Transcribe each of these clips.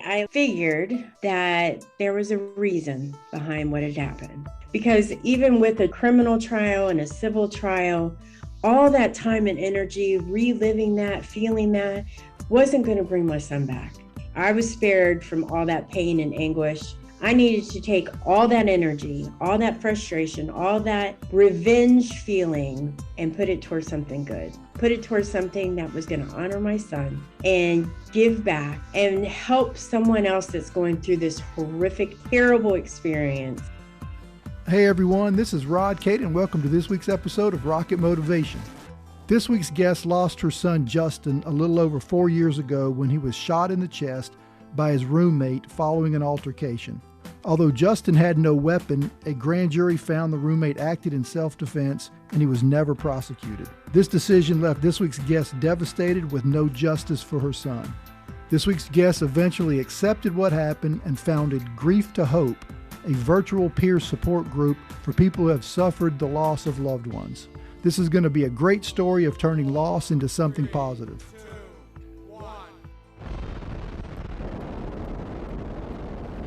I figured that there was a reason behind what had happened. Because even with a criminal trial and a civil trial, all that time and energy, reliving that, feeling that, wasn't going to bring my son back. I was spared from all that pain and anguish. I needed to take all that energy, all that frustration, all that revenge feeling, and put it towards something good. Put it towards something that was going to honor my son and give back and help someone else that's going through this horrific, terrible experience. Hey everyone, this is Rod Kate, and welcome to this week's episode of Rocket Motivation. This week's guest lost her son Justin a little over 4 years ago when he was shot in the chest by his roommate following an altercation. Although Justin had no weapon, a grand jury found the roommate acted in self-defense and he was never prosecuted. This decision left this week's guest devastated with no justice for her son. This week's guest eventually accepted what happened and founded Grief to Hope, a virtual peer support group for people who have suffered the loss of loved ones. This is going to be a great story of turning loss into something positive.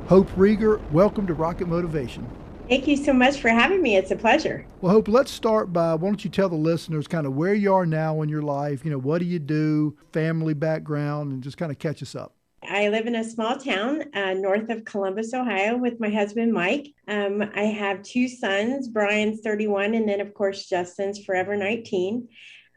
Hope Reger, welcome to Rocket Motivation. Thank you so much for having me. It's a pleasure. Well, Hope, let's start by, why don't you tell the listeners kind of where you are now in your life, what do you do, family background, and just kind of catch us up. I live in a small town north of Columbus, Ohio, with my husband, Mike. I have two sons, Brian's 31, and then, of course, Justin's forever 19.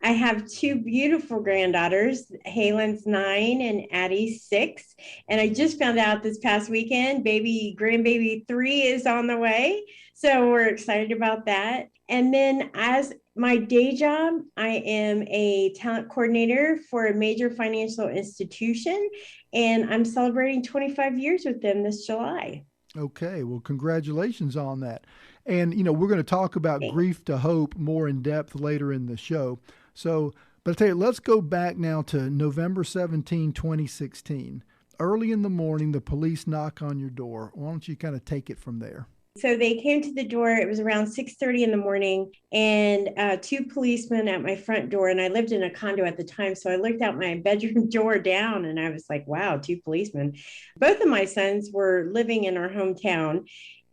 I have two beautiful granddaughters, Halen's 9 and Addie's 6. And I just found out this past weekend, grandbaby 3 is on the way. So we're excited about that. And then as my day job, I am a talent coordinator for a major financial institution, and I'm celebrating 25 years with them this July. Okay, well, congratulations on that. And, we're going to talk about Grief to Hope more in depth later in the show. So, but I'll tell you, let's go back now to November 17, 2016. Early in the morning, the police knock on your door. Why don't you kind of take it from there? So they came to the door. It was around 6:30 in the morning, and two policemen at my front door. And I lived in a condo at the time, so I looked out my bedroom door down, and I was like, wow, two policemen. Both of my sons were living in our hometown.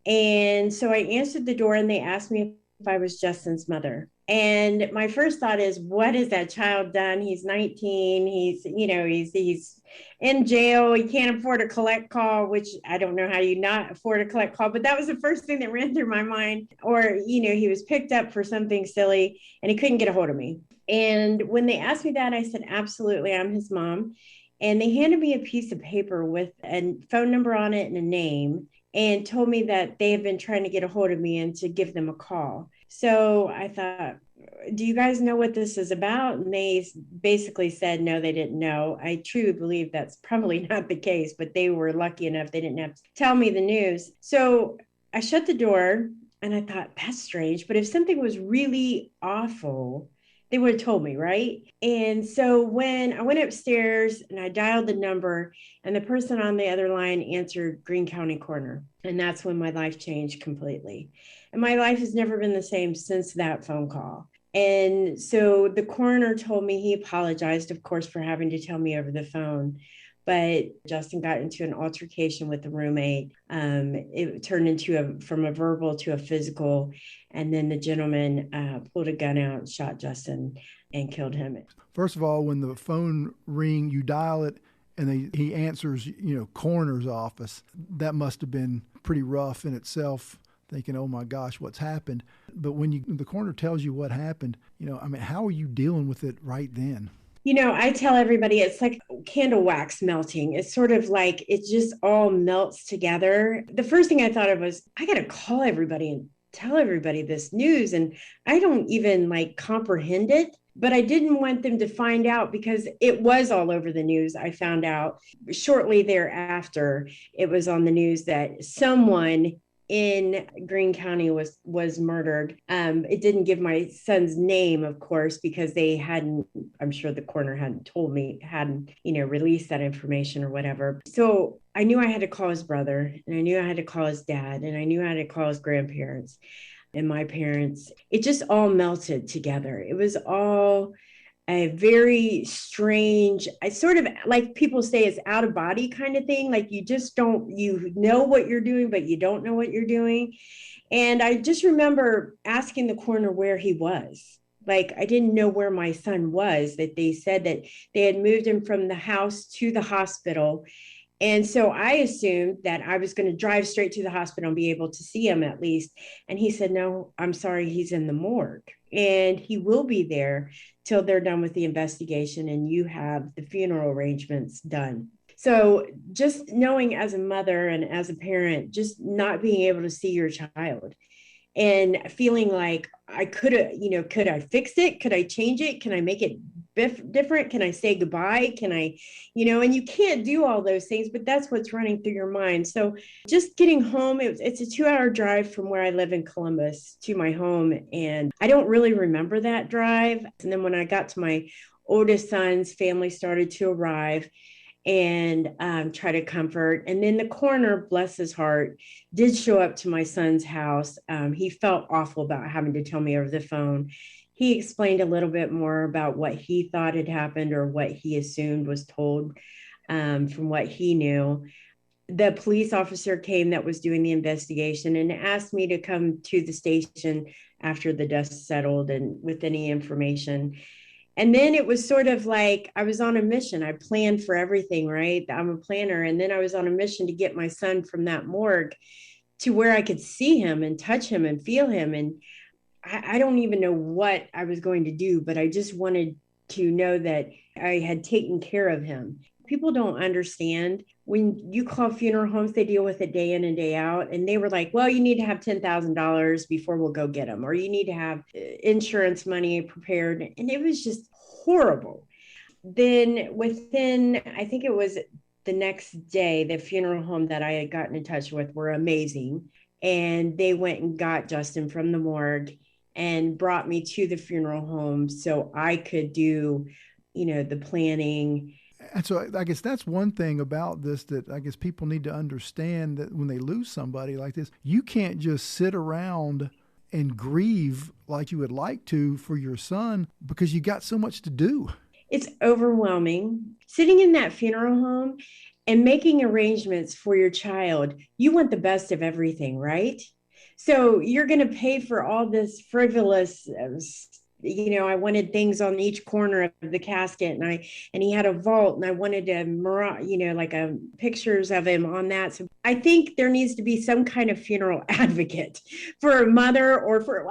And so I answered the door, and they asked me if I was Justin's mother. And my first thought is, what has that child done? He's 19. He's in jail. He can't afford a collect call, which I don't know how you not afford a collect call, but that was the first thing that ran through my mind. Or, he was picked up for something silly and he couldn't get a hold of me. And when they asked me that, I said, absolutely, I'm his mom. And they handed me a piece of paper with a phone number on it and a name, and told me that they have been trying to get a hold of me and to give them a call. So I thought, do you guys know what this is about? And they basically said, no, they didn't know. I truly believe that's probably not the case, but they were lucky enough they didn't have to tell me the news. So I shut the door and I thought, that's strange. But if something was really awful, they would have told me, right? And so when I went upstairs and I dialed the number, and the person on the other line answered Greene County Coroner. And that's when my life changed completely. And my life has never been the same since that phone call. And so the coroner told me he apologized, of course, for having to tell me over the phone. But Justin got into an altercation with the roommate. It turned from a verbal to a physical. And then the gentleman pulled a gun out and shot Justin and killed him. First of all, when the phone ring, you dial it and he answers, coroner's office. That must have been pretty rough in itself, thinking, oh my gosh, what's happened? But when the coroner tells you what happened, how are you dealing with it right then? I tell everybody it's like candle wax melting. It's sort of like it just all melts together. The first thing I thought of was, I got to call everybody and tell everybody this news. And I don't even comprehend it, but I didn't want them to find out because it was all over the news. I found out shortly thereafter, it was on the news that someone in Greene County was murdered. It didn't give my son's name, of course, because I'm sure the coroner hadn't released that information or whatever. So I knew I had to call his brother, and I knew I had to call his dad, and I knew I had to call his grandparents and my parents. It just all melted together. It was all a very strange, I sort of like people say it's out of body kind of thing. Like you just don't, you know what you're doing, but you don't know what you're doing. And I just remember asking the coroner where he was. Like I didn't know where my son was, that they said that they had moved him from the house to the hospital. And so I assumed that I was going to drive straight to the hospital and be able to see him at least. And he said, no, I'm sorry, he's in the morgue. And he will be there till they're done with the investigation and you have the funeral arrangements done. So just knowing as a mother and as a parent, just not being able to see your child and feeling like I could have, could I fix it? Could I change it? Can I make it different? Can I say goodbye? Can I, and you can't do all those things, but that's what's running through your mind. So just getting home, it's a 2-hour drive from where I live in Columbus to my home. And I don't really remember that drive. And then when I got to my oldest son's family started to arrive and try to comfort. And then the coroner, bless his heart, did show up to my son's house. He felt awful about having to tell me over the phone. He explained a little bit more about what he thought had happened or what he assumed was told from what he knew. The police officer came that was doing the investigation and asked me to come to the station after the dust settled and with any information. And then it was sort of like I was on a mission. I planned for everything, right? I'm a planner. And then I was on a mission to get my son from that morgue to where I could see him and touch him and feel him. And I don't even know what I was going to do, but I just wanted to know that I had taken care of him. People don't understand when you call funeral homes, they deal with it day in and day out. And they were like, well, you need to have $10,000 before we'll go get them, or you need to have insurance money prepared. And it was just horrible. Then within, I think it was the next day, the funeral home that I had gotten in touch with were amazing. And they went and got Justin from the morgue and brought me to the funeral home so I could do, the planning. And so I guess that's one thing about this that I guess people need to understand, that when they lose somebody like this, you can't just sit around and grieve like you would like to for your son because you got so much to do. It's overwhelming. Sitting in that funeral home and making arrangements for your child, you want the best of everything, right? So you're going to pay for all this frivolous, I wanted things on each corner of the casket, and he had a vault, and I wanted to, pictures of him on that. So I think there needs to be some kind of funeral advocate for a mother, or for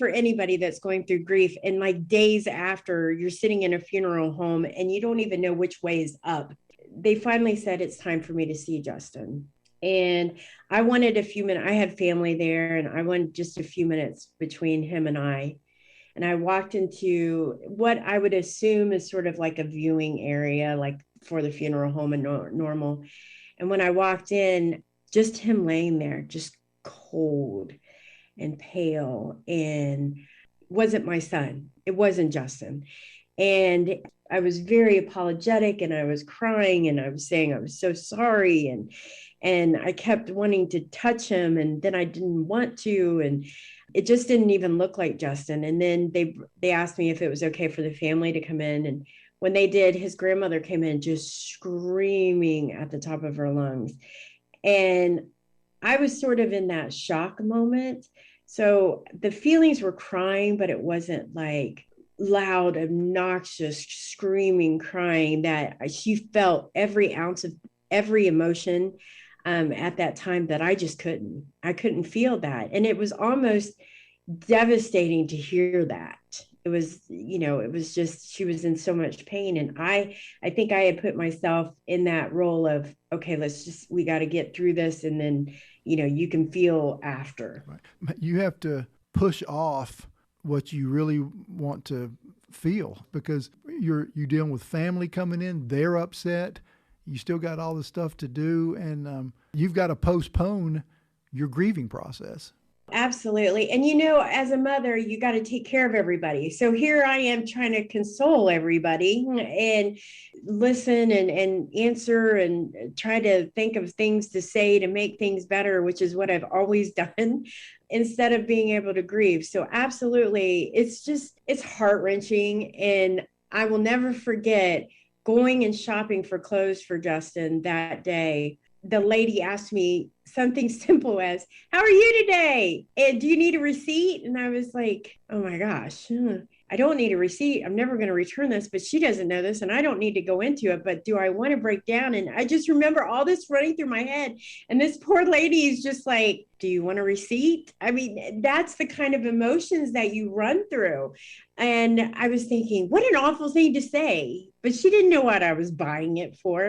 anybody that's going through grief. And like days after, you're sitting in a funeral home and you don't even know which way is up. They finally said it's time for me to see Justin. And I wanted a few minutes. I had family there, and I wanted just a few minutes between him and I. And I walked into what I would assume is sort of like a viewing area, like for the funeral home and normal. And when I walked in, just him laying there, just cold and pale, and wasn't my son. It wasn't Justin. And I was very apologetic, and I was crying, and I was saying I was so sorry. And I kept wanting to touch him, and then I didn't want to. And it just didn't even look like Justin. And then they asked me if it was okay for the family to come in. And when they did, his grandmother came in just screaming at the top of her lungs. And I was sort of in that shock moment. So the feelings were crying, but it wasn't like loud, obnoxious, screaming crying that she felt every ounce of every emotion at that time that I just couldn't feel that. And it was almost devastating to hear that. It was just, she was in so much pain. And I think I had put myself in that role of, okay, we got to get through this. And then, you can feel after. Right. You have to push off what you really want to feel, because you're dealing with family coming in, they're upset. You still got all this stuff to do, and you've got to postpone your grieving process. Absolutely. And, as a mother, you got to take care of everybody. So here I am trying to console everybody and listen and answer and try to think of things to say to make things better, which is what I've always done, instead of being able to grieve. So absolutely, it's heart-wrenching. And I will never forget going and shopping for clothes for Justin that day. The lady asked me something simple as, "How are you today? And do you need a receipt?" And I was like, oh my gosh, I don't need a receipt. I'm never going to return this, but she doesn't know this and I don't need to go into it. But do I want to break down? And I just remember all this running through my head. And this poor lady is just like, do you want a receipt? I mean, that's the kind of emotions that you run through. And I was thinking, what an awful thing to say. But she didn't know what I was buying it for.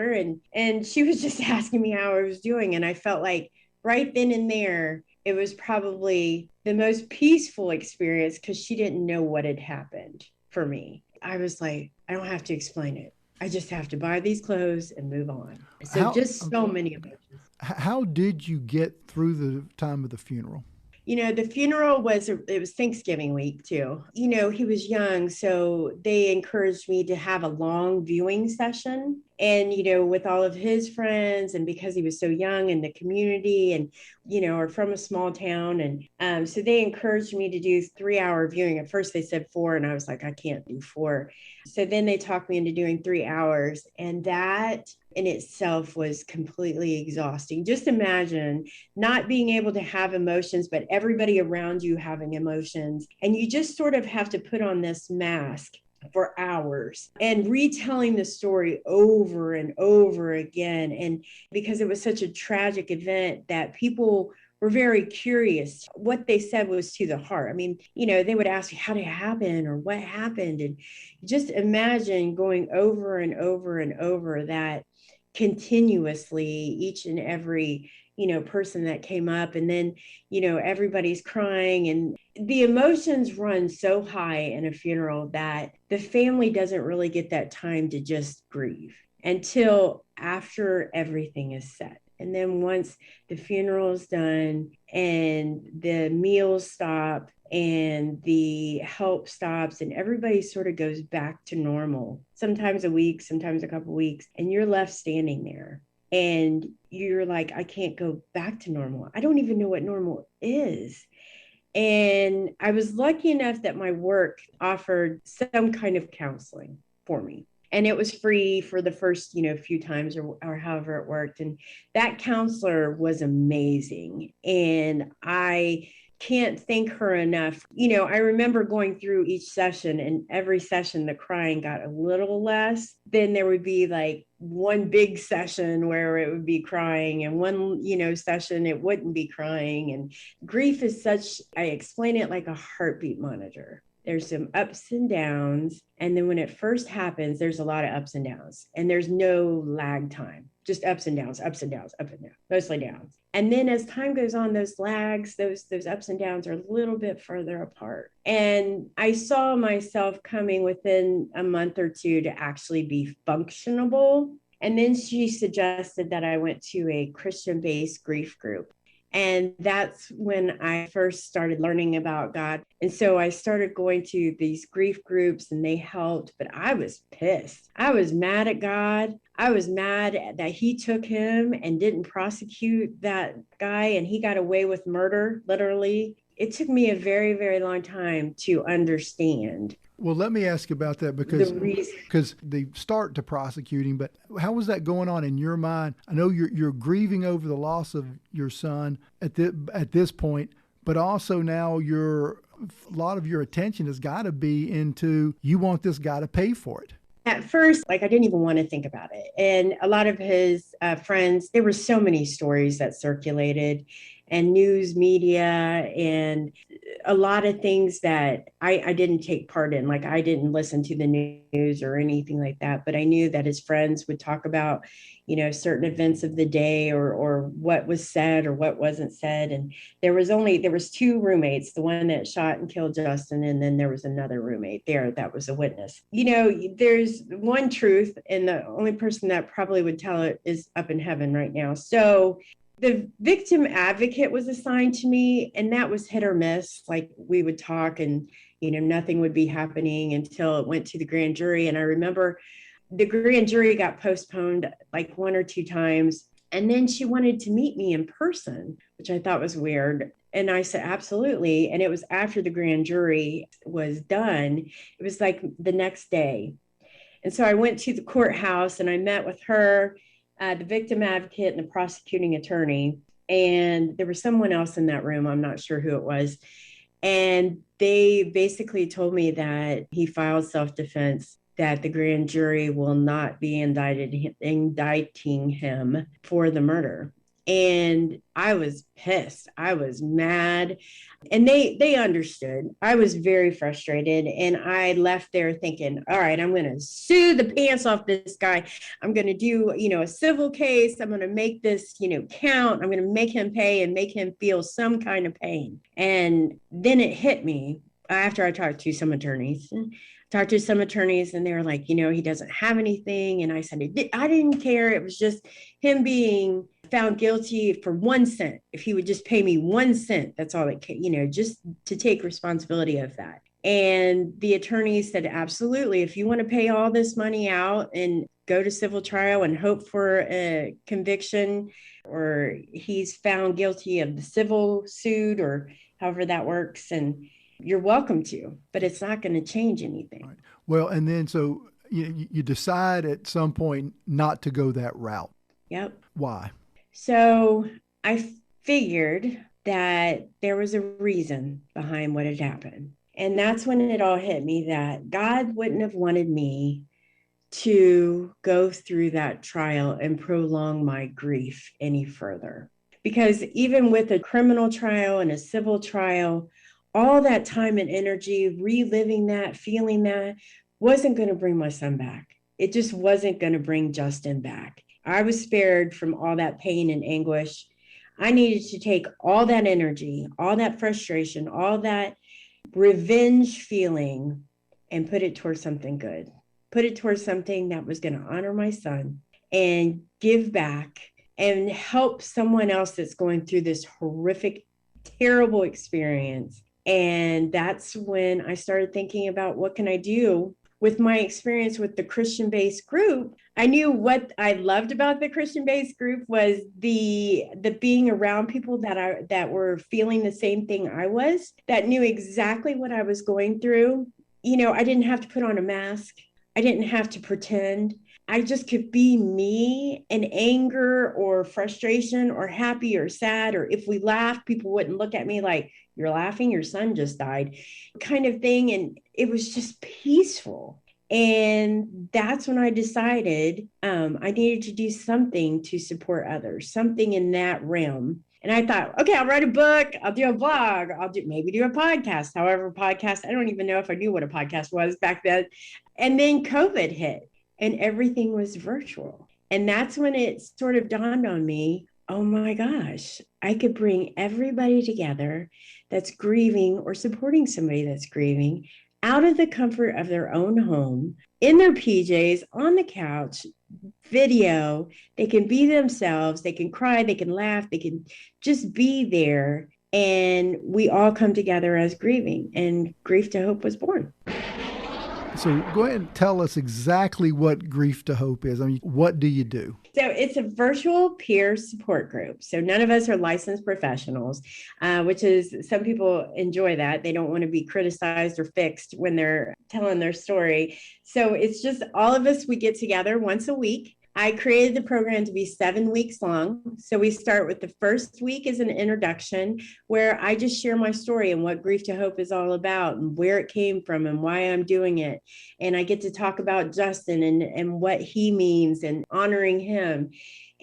And she was just asking me how I was doing. And I felt like right then and there, it was probably the most peaceful experience because she didn't know what had happened for me. I was like, I don't have to explain it. I just have to buy these clothes and move on. So just so many emotions. How did you get through the time of the funeral? The funeral it was Thanksgiving week too. He was young, so they encouraged me to have a long viewing session. And, with all of his friends, and because he was so young in the community and, are from a small town. And so they encouraged me to do 3-hour viewing. At first they said 4, and I was like, I can't do 4. So then they talked me into doing 3 hours. And that in itself was completely exhausting. Just imagine not being able to have emotions, but everybody around you having emotions. And you just sort of have to put on this mask for hours and retelling the story over and over again. And because it was such a tragic event that people were very curious. What they said was to the heart. I mean, they would ask you, how did it happen or what happened? And just imagine going over and over and over that continuously, each and every person that came up. And then everybody's crying, and the emotions run so high in a funeral that the family doesn't really get that time to just grieve until after everything is set. And then once the funeral is done and the meals stop and the help stops and everybody sort of goes back to normal, sometimes a week, sometimes a couple of weeks, and you're left standing there and you're like, I can't go back to normal. I don't even know what normal is. And I was lucky enough that my work offered some kind of counseling for me. And it was free for the first, few times or however it worked. And that counselor was amazing. And I can't thank her enough. I remember going through each session, and every session the crying got a little less. Then there would be like one big session where it would be crying, and one, session it wouldn't be crying. And grief is such, I explain it like a heartbeat monitor. There's some ups and downs. And then when it first happens, there's a lot of ups and downs, and there's no lag time, just ups and downs, ups and downs, up and down, mostly downs. And then as time goes on, those lags, those ups and downs are a little bit further apart. And I saw myself coming within a month or two to actually be functionable. And then she suggested that I went to a Christian-based grief group. And that's when I first started learning about God. And so I started going to these grief groups, and they helped, but I was pissed. I was mad at God. I was mad that he took him and didn't prosecute that guy, and he got away with murder, literally. It took me a very, very long time to understand. Well, let me ask about that because they start to prosecuting, but how was that going on in your mind? I know you're grieving over the loss of your son at this point, but also now a lot of your attention has got to be into, you want this guy to pay for it. At first, I didn't even want to think about it. And a lot of his friends, there were so many stories that circulated, and news media, and a lot of things that I didn't take part in. Like, I didn't listen to the news or anything like that, but I knew that his friends would talk about, certain events of the day or what was said or what wasn't said. And there was 2 roommates, the one that shot and killed Justin, and then there was another roommate there that was a witness. There's one truth, and the only person that probably would tell it is up in heaven right now. So the victim advocate was assigned to me, and that was hit or miss. Like, we would talk and, nothing would be happening until it went to the grand jury. And I remember the grand jury got postponed like 1 or 2 times. And then she wanted to meet me in person, which I thought was weird. And I said, absolutely. And it was after the grand jury was done. It was like the next day. And so I went to the courthouse and I met with her, the victim advocate, and the prosecuting attorney. And there was someone else in that room. I'm not sure who it was. And they basically told me that he filed self-defense, that the grand jury will not be indicting him for the murder. And I was pissed. I was mad. And they understood. I was very frustrated. And I left there thinking, all right, I'm going to sue the pants off this guy. I'm going to do, a civil case. I'm going to make this, count. I'm going to make him pay and make him feel some kind of pain. And then it hit me after I talked to some attorneys. And they were like, he doesn't have anything. And I said, I didn't care. It was just him being found guilty for 1 cent. If he would just pay me 1 cent, that's all it can, just to take responsibility of that. And the attorney said, absolutely. If you want to pay all this money out and go to civil trial and hope for a conviction, or he's found guilty of the civil suit, or however that works, and you're welcome to, but it's not going to change anything. Right. Well, and then so you decide at some point not to go that route. Yep. Why? So I figured that there was a reason behind what had happened. And that's when it all hit me that God wouldn't have wanted me to go through that trial and prolong my grief any further. Because even with a criminal trial and a civil trial, all that time and energy, reliving that, feeling that, wasn't going to bring my son back. It just wasn't going to bring Justin back. I was spared from all that pain and anguish. I needed to take all that energy, all that frustration, all that revenge feeling, and put it towards something good. Put it towards something that was going to honor my son and give back and help someone else that's going through this horrific, terrible experience. And that's when I started thinking about what can I do with my experience with the Christian-based group. I knew what I loved about the Christian-based group was the being around people that were feeling the same thing I was, that knew exactly what I was going through. I didn't have to put on a mask. I didn't have to pretend. I just could be me, and anger or frustration or happy or sad, or if we laughed, people wouldn't look at me like, you're laughing, your son just died, kind of thing. And it was just peaceful. And that's when I decided I needed to do something to support others, something in that realm. And I thought, okay, I'll write a book, I'll do a blog, maybe do a podcast. However, podcast, I don't even know if I knew what a podcast was back then. And then COVID hit and everything was virtual. And that's when it sort of dawned on me, oh my gosh, I could bring everybody together that's grieving or supporting somebody that's grieving out of the comfort of their own home, in their PJs, on the couch, video. They can be themselves, they can cry, they can laugh, they can just be there. And we all come together as grieving, and Grief to Hope was born. So go ahead and tell us exactly what Grief to Hope is. I mean, what do you do? So it's a virtual peer support group. So none of us are licensed professionals, which is, some people enjoy that. They don't want to be criticized or fixed when they're telling their story. So it's just all of us, we get together once a week. I created the program to be 7 weeks long. So we start with the first week as an introduction, where I just share my story and what Grief to Hope is all about and where it came from and why I'm doing it. And I get to talk about Justin and what he means and honoring him.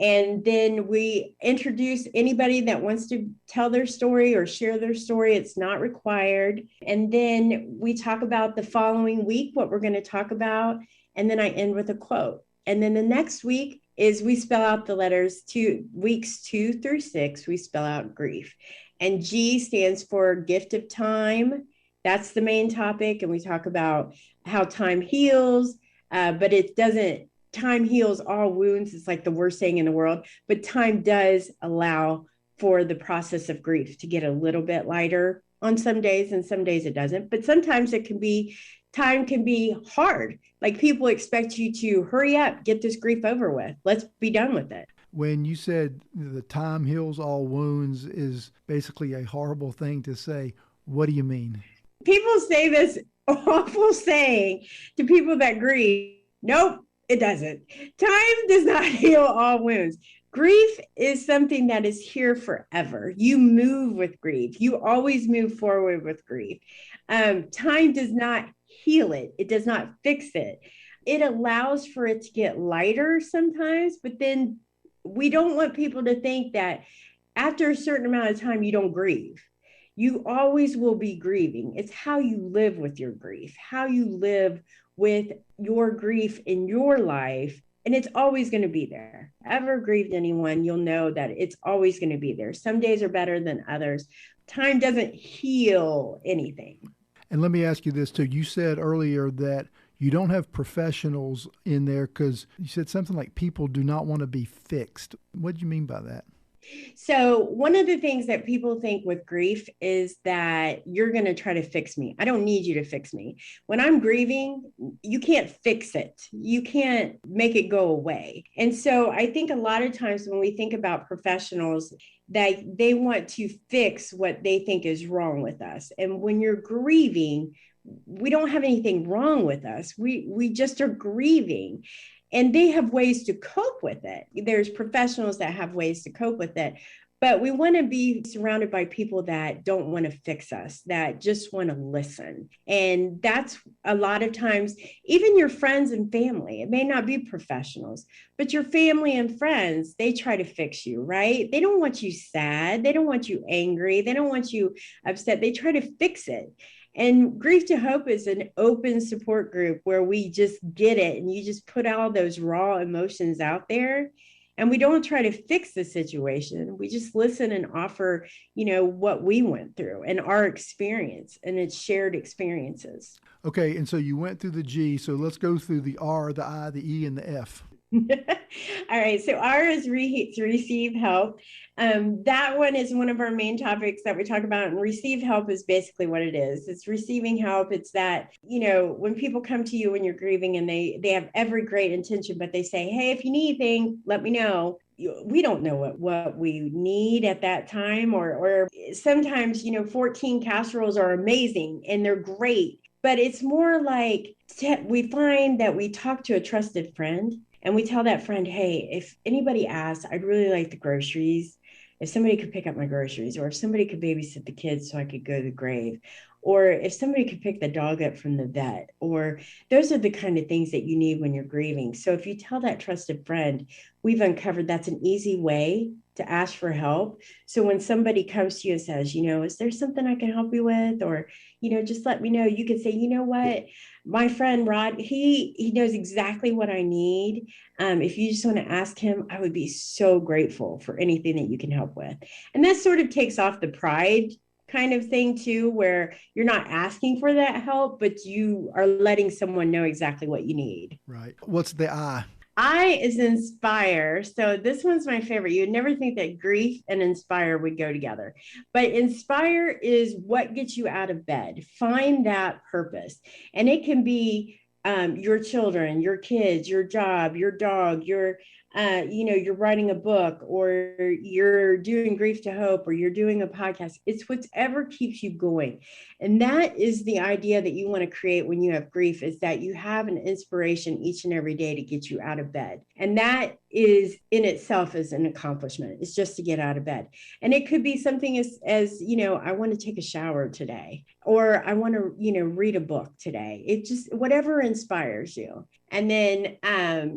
And then we introduce anybody that wants to tell their story or share their story. It's not required. And then we talk about the following week, what we're going to talk about. And then I end with a quote. And then the next week is we spell out the letters weeks 2 through 6, we spell out grief. And G stands for gift of time. That's the main topic. And we talk about how time heals, but it doesn't, time heals all wounds. It's like the worst thing in the world, but time does allow for the process of grief to get a little bit lighter on some days, and some days it doesn't. But sometimes time can be hard. Like, people expect you to hurry up, get this grief over with. Let's be done with it. When you said the time heals all wounds is basically a horrible thing to say, what do you mean? People say this awful saying to people that grieve, Nope, it doesn't. Time does not heal all wounds. Grief is something that is here forever. You move with grief. You always move forward with grief. Time does not heal it. It does not fix it. It allows for it to get lighter sometimes, but then we don't want people to think that after a certain amount of time, you don't grieve. You always will be grieving. It's how you live with your grief, how you live with your grief in your life. And it's always going to be there. Ever grieved anyone, you'll know that it's always going to be there. Some days are better than others. Time doesn't heal anything. And let me ask you this too. You said earlier that you don't have professionals in there because you said something like people do not want to be fixed. What do you mean by that? So, one of the things that people think with grief is that you're going to try to fix me. I don't need you to fix me. When I'm grieving, you can't fix it. You can't make it go away. And so, I think a lot of times when we think about professionals, that they want to fix what they think is wrong with us. And when you're grieving, we don't have anything wrong with us. We just are grieving. And they have ways to cope with it. There's professionals that have ways to cope with it. But we want to be surrounded by people that don't want to fix us, that just want to listen. And that's a lot of times, even your friends and family, it may not be professionals, but your family and friends, they try to fix you, right? They don't want you sad. They don't want you angry. They don't want you upset. They try to fix it. And Grief to Hope is an open support group where we just get it and you just put all those raw emotions out there. And we don't try to fix the situation. We just listen and offer, what we went through and our experience, and it's shared experiences. Okay, and so you went through the G, so let's go through the R, the I, the E, and the F. All right. So R is receive help. That one is one of our main topics that we talk about. And receive help is basically what it is. It's receiving help. It's that, when people come to you when you're grieving and they have every great intention, but they say, hey, if you need anything, let me know. We don't know what we need at that time. Or sometimes, 14 casseroles are amazing and they're great. But it's more like we find that we talk to a trusted friend. And we tell that friend, hey, if anybody asks, I'd really like the groceries. If somebody could pick up my groceries, or if somebody could babysit the kids so I could go to the grave, or if somebody could pick the dog up from the vet, or those are the kind of things that you need when you're grieving. So if you tell that trusted friend, we've uncovered that's an easy way to ask for help. So when somebody comes to you and says, is there something I can help you with? Or, just let me know. You can say, you know what? My friend Rod, he knows exactly what I need. If you just want to ask him, I would be so grateful for anything that you can help with. And that sort of takes off the pride kind of thing too, where you're not asking for that help, but you are letting someone know exactly what you need. Right. What's the I? I is inspire. So this one's my favorite. You'd never think that grief and inspire would go together. But inspire is what gets you out of bed. Find that purpose. And it can be your children, your kids, your job, your dog, you're writing a book, or you're doing Grief to Hope, or you're doing a podcast. It's whatever keeps you going. And that is the idea that you want to create when you have grief, is that you have an inspiration each and every day to get you out of bed. And that is in itself is an accomplishment. It's just to get out of bed. And it could be something as I want to take a shower today, or I want to, read a book today. It just, whatever inspires you. And then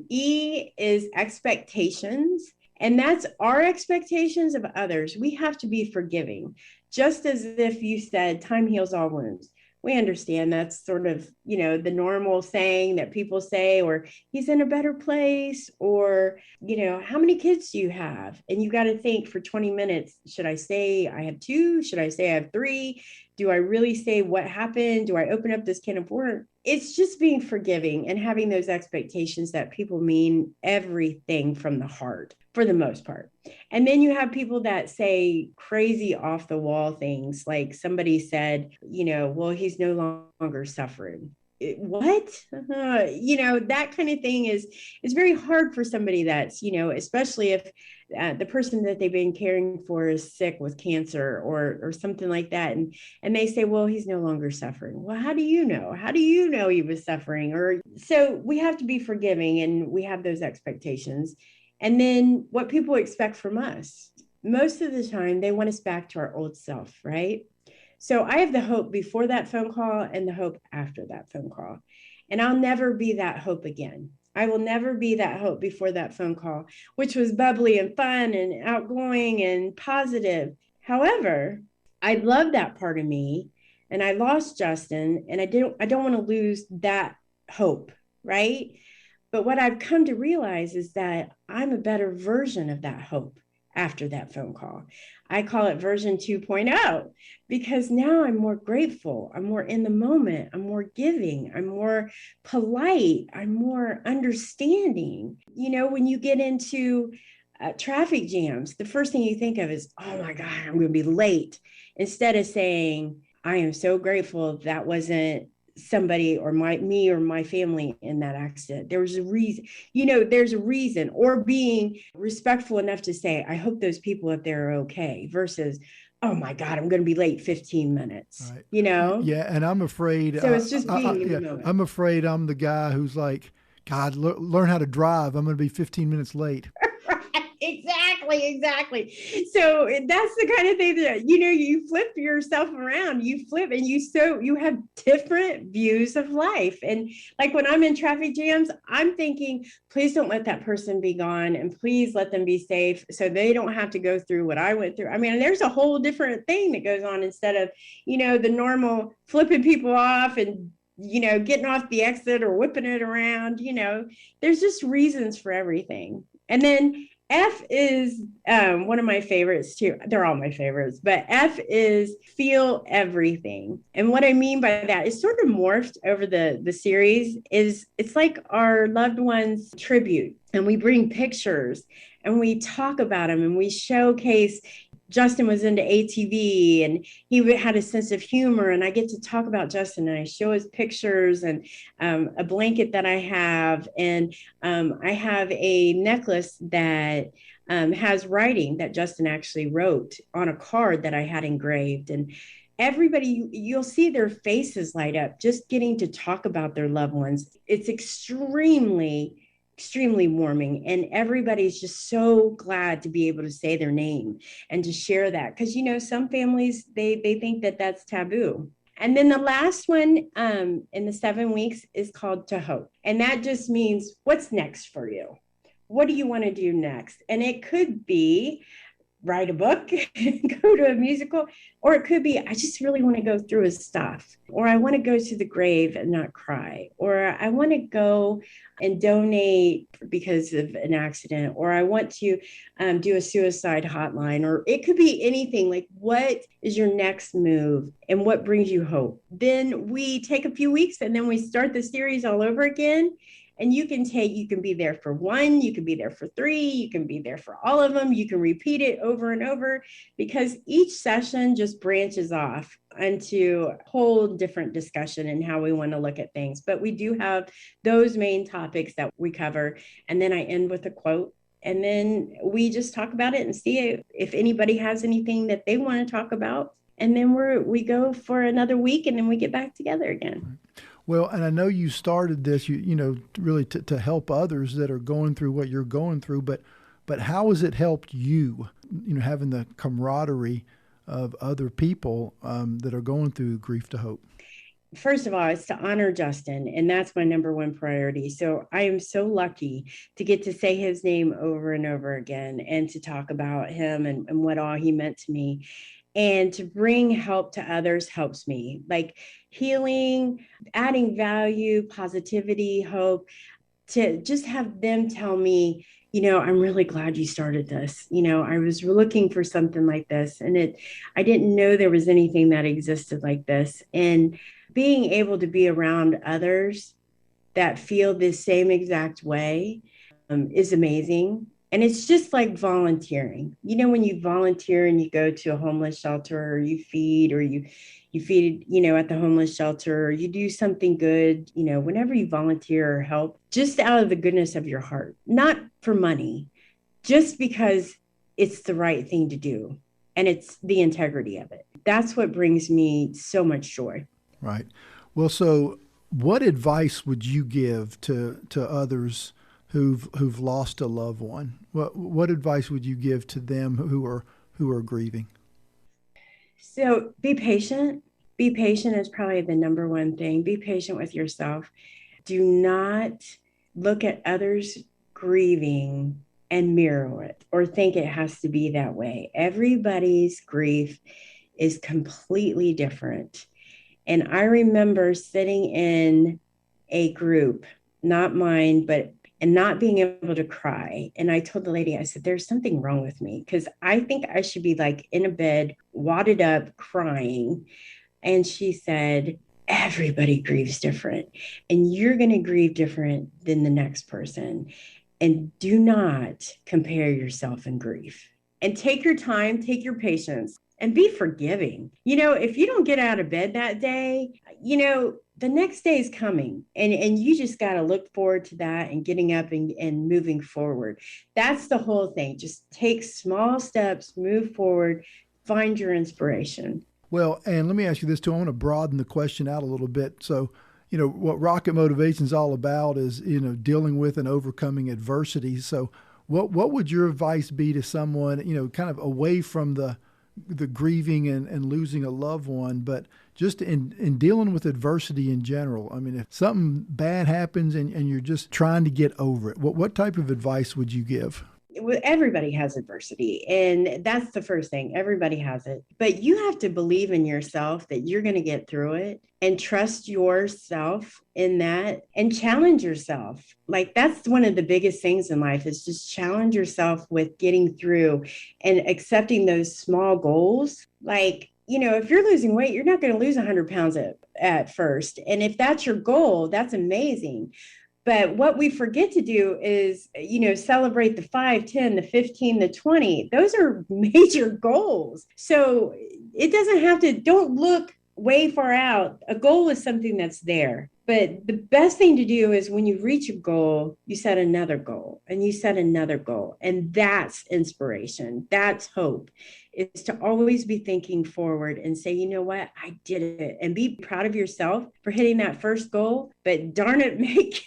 E is expectations. And that's our expectations of others. We have to be forgiving. Just as if you said, time heals all wounds. We understand that's sort of, the normal saying that people say, or he's in a better place, or, how many kids do you have? And you got to think for 20 minutes, should I say I have 2? Should I say I have 3? Do I really say what happened? Do I open up this can of worms? It's just being forgiving and having those expectations that people mean everything from the heart for the most part. And then you have people that say crazy off the wall things, like somebody said, well, he's no longer suffering. what? That kind of thing is very hard for somebody that's, especially if the person that they've been caring for is sick with cancer or something like that, and they say, well, he's no longer suffering. Well, how do you know he was suffering? Or so we have to be forgiving, and we have those expectations. And then what people expect from us, most of the time they want us back to our old self, right? So I have the hope before that phone call and the hope after that phone call. And I'll never be that hope again. I will never be that hope before that phone call, which was bubbly and fun and outgoing and positive. However, I love that part of me, and I lost Justin, and I don't want to lose that hope, right? But what I've come to realize is that I'm a better version of that hope after that phone call. I call it version 2.0 because now I'm more grateful. I'm more in the moment. I'm more giving. I'm more polite. I'm more understanding. When you get into traffic jams, the first thing you think of is, oh my God, I'm going to be late. Instead of saying, I am so grateful that wasn't somebody or me or my family in that accident. There was a reason, there's a reason, or being respectful enough to say, I hope those people up there are okay, versus, oh my God, I'm going to be late 15 minutes, Right. you know? Yeah, and I'm afraid. So it's just being in yeah, the moment. I'm afraid I'm the guy who's like, God, learn how to drive. I'm going to be 15 minutes late. Exactly. So that's the kind of thing that, you flip yourself around, you flip, and you have different views of life. And like when I'm in traffic jams, I'm thinking, please don't let that person be gone, and please let them be safe so they don't have to go through what I went through. I mean, there's a whole different thing that goes on instead of, the normal flipping people off and getting off the exit or whipping it around. There's just reasons for everything. And then F is one of my favorites too. They're all my favorites, but F is feel everything. And what I mean by that is sort of morphed over the series. It's like our loved ones tribute, and we bring pictures and we talk about them and we showcase. Justin was into ATV, and he had a sense of humor, and I get to talk about Justin, and I show his pictures and a blanket that I have, and I have a necklace that has writing that Justin actually wrote on a card that I had engraved. And everybody, you'll see their faces light up just getting to talk about their loved ones. It's extremely warming, and everybody's just so glad to be able to say their name and to share that, because some families, they think that that's taboo. And then the last one in the 7 weeks is called to hope, and that just means what's next for you. What do you want to do next? And it could be write a book, go to a musical, or it could be, I just really want to go through his stuff, or I want to go to the grave and not cry, or I want to go and donate because of an accident, or I want to do a suicide hotline, or it could be anything. Like, what is your next move and what brings you hope? Then we take a few weeks and then we start the series all over again. And you can be there for one, you can be there for three, you can be there for all of them. You can repeat it over and over, because each session just branches off into a whole different discussion and how we want to look at things. But we do have those main topics that we cover. And then I end with a quote. And then we just talk about it and see if anybody has anything that they want to talk about. And then we go for another week, and then we get back together again. Well, and I know you started this, really to help others that are going through what you're going through, but how has it helped you, having the camaraderie of other people that are going through Grief to Hope? First of all, it's to honor Justin, and that's my number one priority. So I am so lucky to get to say his name over and over again, and to talk about him and what all he meant to me. And to bring help to others helps me, like healing, adding value, positivity, hope, to just have them tell me, I'm really glad you started this. I was looking for something like this, and I didn't know there was anything that existed like this. And being able to be around others that feel the same exact way is amazing. And it's just like volunteering. When you volunteer and you go to a homeless shelter, or you feed, at the homeless shelter, or you do something good, whenever you volunteer or help, just out of the goodness of your heart, not for money, just because it's the right thing to do. And it's the integrity of it. That's what brings me so much joy. Right. Well, so what advice would you give to others who've lost a loved one? What advice would you give to them who are grieving? So be patient. Be patient is probably the number one thing. Be patient with yourself. Do not look at others grieving and mirror it or think it has to be that way. Everybody's grief is completely different. And I remember sitting in a group, not mine, and not being able to cry. And I told the lady, I said, there's something wrong with me because I think I should be like in a bed, wadded up, crying. And she said, everybody grieves different, and you're going to grieve different than the next person. And do not compare yourself in grief. And take your time, take your patience, and be forgiving. If you don't get out of bed that day, the next day is coming, and you just got to look forward to that and getting up and moving forward. That's the whole thing. Just take small steps, move forward, find your inspiration. Well, and let me ask you this too. I want to broaden the question out a little bit. So, what Rocket Motivation is all about is, dealing with and overcoming adversity. So what would your advice be to someone, kind of away from the grieving and losing a loved one, but just in dealing with adversity in general? I mean, if something bad happens and you're just trying to get over it, what type of advice would you give? Everybody has adversity, and that's the first thing. Everybody has it, but you have to believe in yourself that you're going to get through it, and trust yourself in that, and challenge yourself. Like, that's one of the biggest things in life, is just challenge yourself with getting through and accepting those small goals. Like, if you're losing weight, you're not going to lose 100 pounds at first. And if that's your goal, that's amazing. But what we forget to do is, celebrate the 5, 10, the 15, the 20. Those are major goals. So it doesn't have to, don't look way far out. A goal is something that's there. But the best thing to do is, when you reach a goal, you set another goal, and you set another goal. And that's inspiration. That's hope, is to always be thinking forward and say, you know what, I did it, and be proud of yourself for hitting that first goal. But darn it,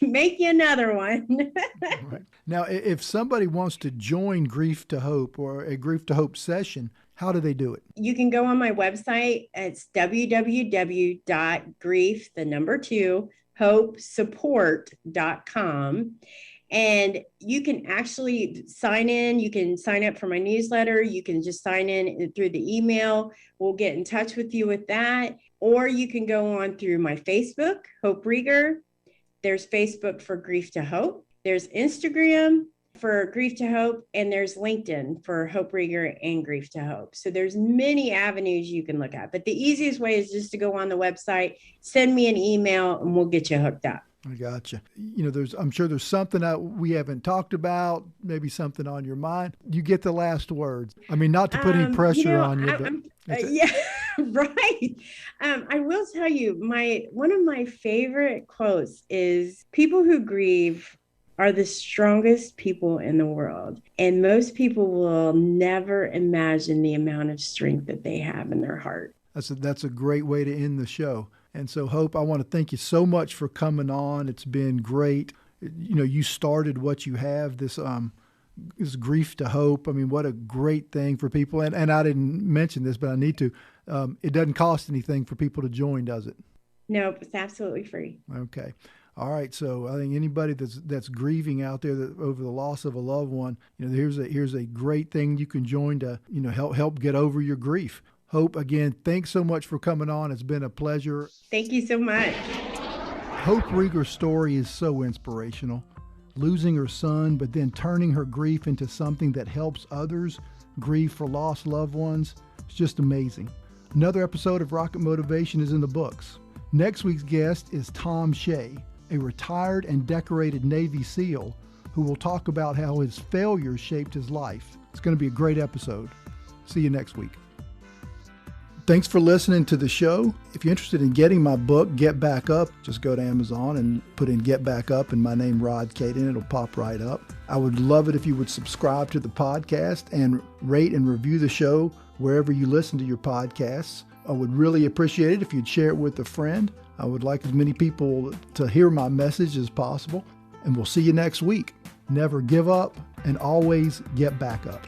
make you another one. Right. Now, if somebody wants to join Grief to Hope or a Grief to Hope session, how do they do it? You can go on my website. It's www.grief2hopesupport.com. And you can actually sign in. You can sign up for my newsletter. You can just sign in through the email. We'll get in touch with you with that. Or you can go on through my Facebook, Hope Reger. There's Facebook for Grief to Hope. There's Instagram for Grief to Hope, and there's LinkedIn for Hope Reger and Grief to Hope. So there's many avenues you can look at, but the easiest way is just to go on the website, send me an email, and we'll get you hooked up. I gotcha. I'm sure there's something that we haven't talked about, maybe something on your mind. You get the last words. I mean, not to put any pressure on you, but yeah, right. I will tell you, one of my favorite quotes is, people who grieve are the strongest people in the world. And most people will never imagine the amount of strength that they have in their heart. That's a great way to end the show. And so, Hope, I want to thank you so much for coming on. It's been great. You started what you have, this Grief to Hope. I mean, what a great thing for people. And I didn't mention this, but I need to. It doesn't cost anything for people to join, does it? No, it's absolutely free. Okay. All right, so I think anybody that's grieving out there over the loss of a loved one, here's a great thing you can join to help get over your grief. Hope, again, thanks so much for coming on. It's been a pleasure. Thank you so much. Hope Reger's story is so inspirational. Losing her son, but then turning her grief into something that helps others grieve for lost loved ones. It's just amazing. Another episode of Rocket Motivation is in the books. Next week's guest is Tom Shea, a retired and decorated Navy SEAL who will talk about how his failure shaped his life. It's going to be a great episode. See you next week. Thanks for listening to the show. If you're interested in getting my book, Get Back Up, just go to Amazon and put in Get Back Up and my name, Rod Caden. It'll pop right up. I would love it if you would subscribe to the podcast and rate and review the show wherever you listen to your podcasts. I would really appreciate it if you'd share it with a friend. I would like as many people to hear my message as possible. And we'll see you next week. Never give up and always get back up.